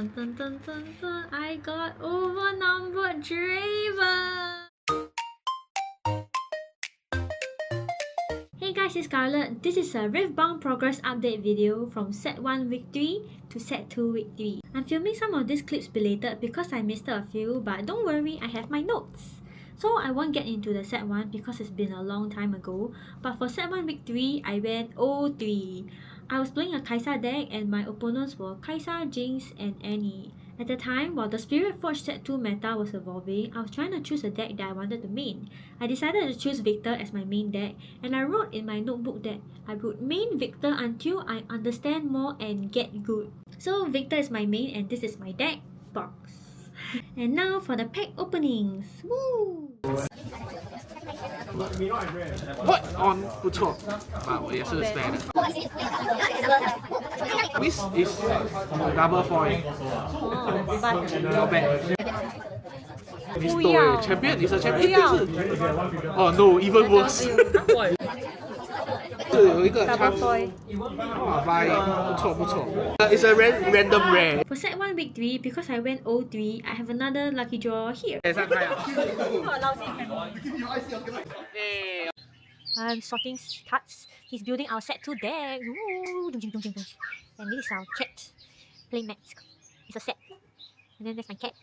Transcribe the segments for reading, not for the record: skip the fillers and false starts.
Dun, dun, dun, dun. I got overnumbered Draven! Hey guys, it's Scarlet. This is a Riftbound progress update video from Set 1 Week 3 to Set 2 Week 3. I'm filming some of these clips belated because I missed a few, but don't worry, I have my notes. So I won't get into the Set 1 because it's been a long time ago, but for Set 1 Week 3, I went 0-3. I was playing a Kai'Sa deck and my opponents were Kai'Sa, Jinx, and Annie. At the time, while the Spiritforged Set 2 meta was evolving, I was trying to choose a deck that I wanted to main. I decided to choose Victor as my main deck, and I wrote in my notebook that I would main Victor until I understand more and get good. So Victor is my main and this is my deck box. And now for the pack openings. Woo! What on 不错，啊，我也是 spare 的。This is double foil. Not bad. Misto champion is a champion 一定是。哦 no, even worse. 这有一个 chance. 哇 ，buy 不错不错。It's a random rare. For Set 1 Week 3, because I went 0-3, I have another lucky draw here. 上开啊。I'm sorting cards. He's building our Set 2 deck. Ooh, and this is our cat. Play mask. It's a set. And then there's my cat.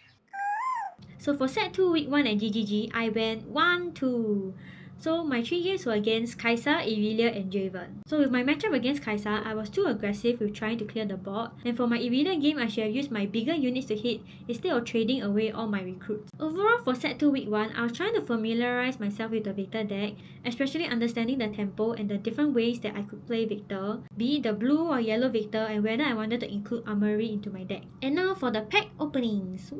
So for Set 2 Week 1 at GGG, I went 1-2. So my 3 games were against Kai'Sa, Irelia, and Draven. So with my matchup against Kai'Sa, I was too aggressive with trying to clear the board. And for my Irelia game, I should have used my bigger units to hit instead of trading away all my recruits. Overall for Set 2 Week 1, I was trying to familiarize myself with the Victor deck, especially understanding the tempo and the different ways that I could play Victor, be it the blue or yellow Victor, and whether I wanted to include Armory into my deck. And now for the pack openings.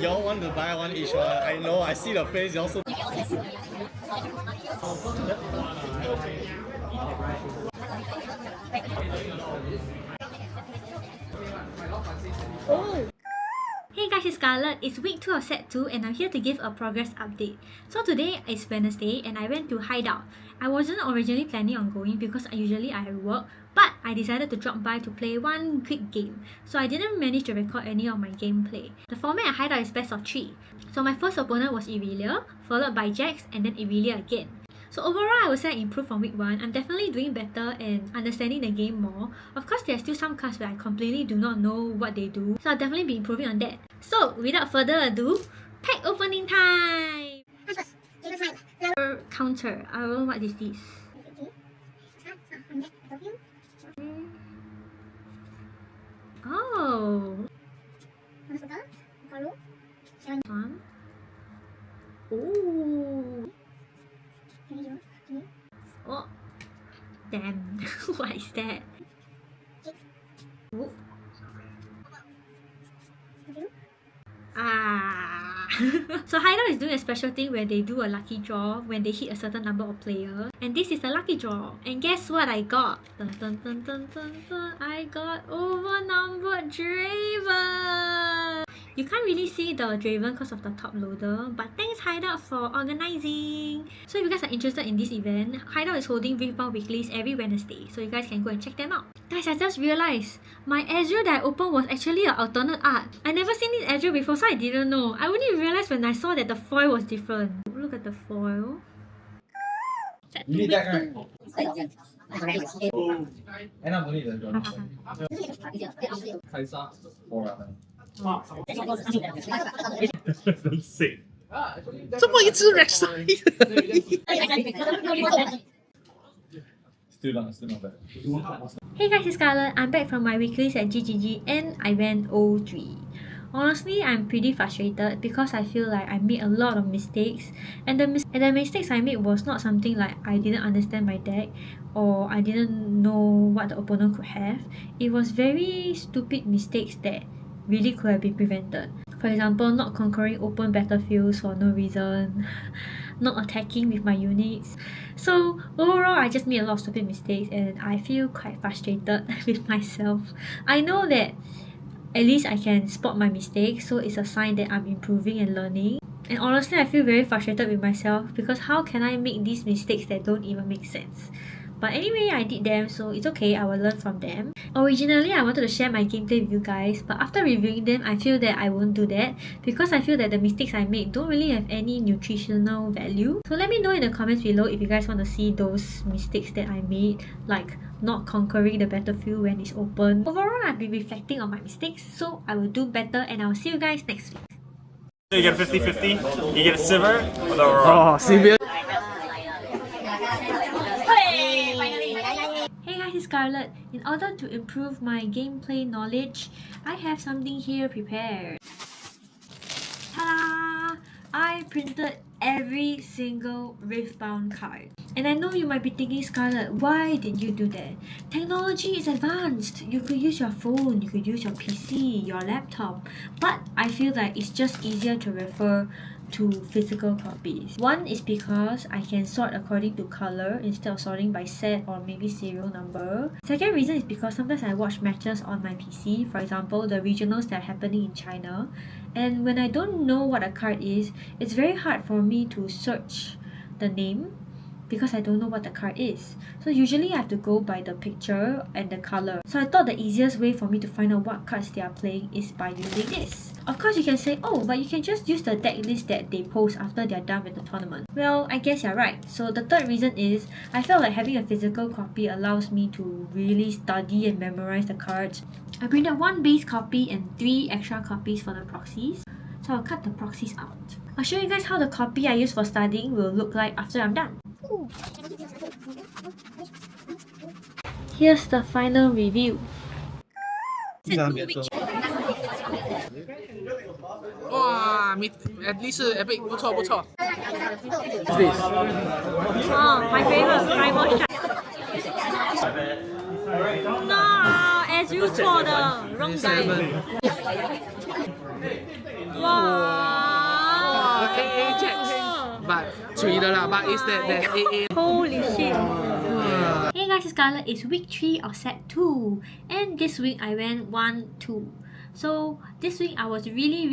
Y'all want to buy one each one. I know, I see the face, y'all so. Oh! Hey guys, it's Scarlet. It's week 2 of Set 2 and I'm here to give a progress update. So today is Wednesday and I went to Hideout. I wasn't originally planning on going because usually I have work, but I decided to drop by to play one quick game. So I didn't manage to record any of my gameplay. The format at Hideout is best of 3. So my first opponent was Irelia, followed by Jax and then Irelia again. So overall, I would say I improved from week 1. I'm definitely doing better and understanding the game more. Of course, there are still some cards where I completely do not know what they do, so I'll definitely be improving on that. So without further ado, pack opening time! Counter. I don't know what is this. Oh! One. Oh! Oh! Damn! What is that? Oh. Ah! So Hideout is doing a special thing where they do a lucky draw when they hit a certain number of players. And this is the lucky draw. And guess what I got? Dun, dun, dun, dun, dun, dun. I got overnumbered Draven! You can't really see the Draven because of the top loader, but thanks Hideout for organizing! So if you guys are interested in this event, Hideout is holding Riftbound Weeklies every Wednesday, so you guys can go and check them out. Guys, I just realized, my Ezreal that I opened was actually an alternate art. I never seen this Ezreal before, so I didn't know. I only realized when I saw that the foil was different. Look at the foil. You need that, right? Kai'Sa or 这么一只 Rek'Sai Still not bad. Hey guys, it's Scarlet. I'm back from my weeklies at GGG and I went 0-3. Honestly, I'm pretty frustrated because I feel like I made a lot of mistakes and the mistakes I made was not something like I didn't understand my deck or I didn't know what the opponent could have. It was very stupid mistakes that really could have been prevented. For example, not conquering open battlefields for no reason, not attacking with my units. So overall, I just made a lot of stupid mistakes and I feel quite frustrated with myself. I know that at least I can spot my mistakes, so it's a sign that I'm improving and learning. And honestly, I feel very frustrated with myself because how can I make these mistakes that don't even make sense? But anyway, I did them, so it's okay, I will learn from them. Originally, I wanted to share my gameplay with you guys, but after reviewing them, I feel that I won't do that because I feel that the mistakes I made don't really have any nutritional value. So let me know in the comments below if you guys want to see those mistakes that I made, like not conquering the battlefield when it's open. Overall, I've been reflecting on my mistakes, so I will do better and I'll see you guys next week. You get 50-50, you get a silver or the Oh, Sylvia. Hey guys, it's Scarlet. In order to improve my gameplay knowledge, I have something here prepared. Ta-da! I printed every single Riftbound card. And I know you might be thinking, Scarlet, why did you do that? Technology is advanced. You could use your phone, you could use your PC, your laptop. But I feel like it's just easier to refer to physical copies. One is because I can sort according to color instead of sorting by set or maybe serial number. Second reason is because sometimes I watch matches on my PC, for example the regionals that are happening in China, and when I don't know what a card is, it's very hard for me to search the name because I don't know what the card is. So usually I have to go by the picture and the color. So I thought the easiest way for me to find out what cards they are playing is by using this. Of course you can say, oh, but you can just use the deck list that they post after they're done with the tournament. Well, I guess you're right. So the third reason is, I felt like having a physical copy allows me to really study and memorize the cards. I printed one base copy and 3 extra copies for the proxies. So I'll cut the proxies out. I'll show you guys how the copy I use for studying will look like after I'm done. Here's the final review. Wow, at least epic, 不错不错。What's this? Oh, my favorite primal shot. No, as usual 的 wrong guy. Wow. AA Jack, but 3的啦 but is that AA. Holy shit. Hey guys, it's Scarlet. It's week 3 of set 2 and this week I went 1-2. So this week I was really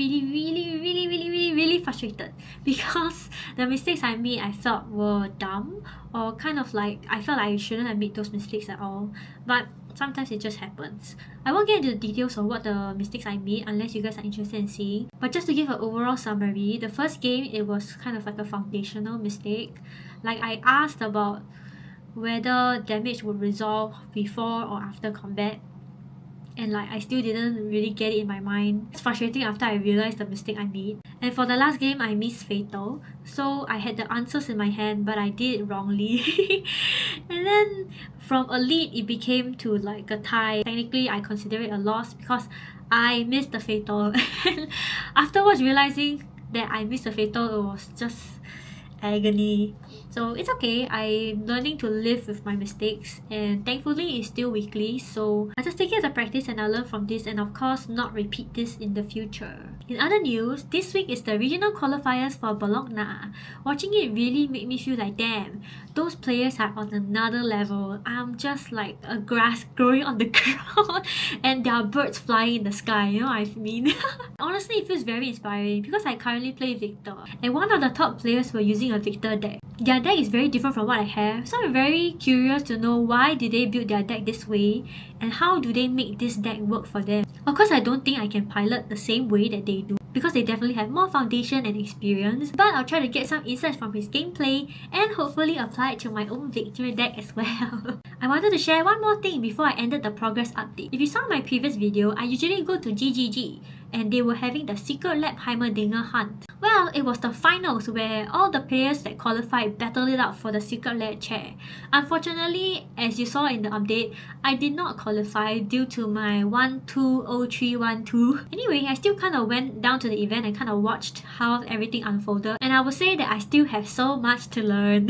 frustrated because the mistakes I made I felt were dumb, or kind of like I felt like I shouldn't have made those mistakes at all, but sometimes it just happens. I won't get into the details of what the mistakes I made unless you guys are interested in seeing, but just to give an overall summary, the first game it was kind of like a foundational mistake. Like I asked about whether damage would resolve before or after combat, and like I still didn't really get it in my mind. It's frustrating after I realized the mistake I made. And for the last game I missed Fatal, so I had the answers in my hand but I did it wrongly. And then from a lead it became to like a tie. Technically I consider it a loss because I missed the Fatal. And afterwards realizing that I missed the Fatal, it was just agony. So it's okay, I'm learning to live with my mistakes, and thankfully it's still weekly, so I just take it as a practice and I learn from this, and of course not repeat this in the future. In other news, this week is the regional qualifiers for Bologna. Watching it really made me feel like, damn, those players are on another level. I'm just like a grass growing on the ground and there are birds flying in the sky, you know what I mean? Honestly, it feels very inspiring because I currently play Victor, and one of the top players were using a Victor deck. Their deck is very different from what I have, so I'm very curious to know why did they build their deck this way and how do they make this deck work for them. Of course, I don't think I can pilot the same way that they do because they definitely have more foundation and experience, but I'll try to get some insights from his gameplay and hopefully apply it to my own Victor deck as well. I wanted to share one more thing before I ended the progress update. If you saw my previous video, I usually go to GGG and they were having the Secret Lab Heimerdinger hunt. Well, it was the finals where all the players that qualified battled it out for the Secret Lab chair. Unfortunately, as you saw in the update, I did not qualify due to my 1-2-0-3-1-2. Anyway, I still kind of went down to the event and kind of watched how everything unfolded, and I would say that I still have so much to learn.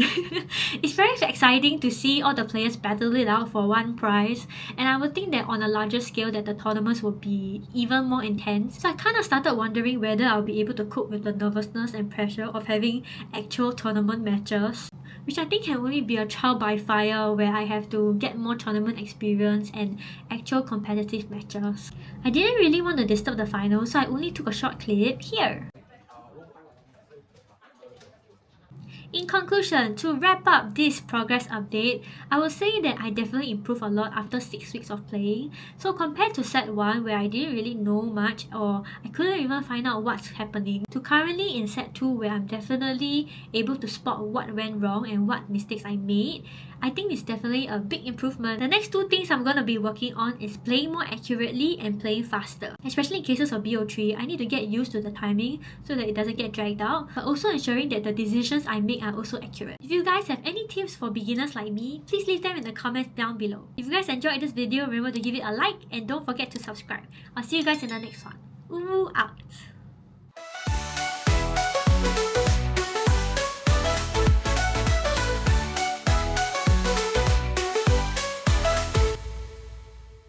It's very exciting to see all the players battle it out for one prize, and I would think that on a larger scale that the tournaments will be even more intense. So I kind of started wondering whether I'll be able to cope with the nervousness and pressure of having actual tournament matches, which I think can only be a trial by fire where I have to get more tournament experience and actual competitive matches. I didn't really want to disturb the finals, so I only took a short clip here. In conclusion, to wrap up this progress update, I will say that I definitely improved a lot after 6 weeks of playing. So compared to set 1 where I didn't really know much or I couldn't even find out what's happening, to currently in set 2 where I'm definitely able to spot what went wrong and what mistakes I made, I think it's definitely a big improvement. The next 2 things I'm gonna be working on is playing more accurately and playing faster. Especially in cases of BO3, I need to get used to the timing so that it doesn't get dragged out, but also ensuring that the decisions I make are also accurate. If you guys have any tips for beginners like me, please leave them in the comments down below. If you guys enjoyed this video, remember to give it a like and don't forget to subscribe. I'll see you guys in the next one. Uwu out!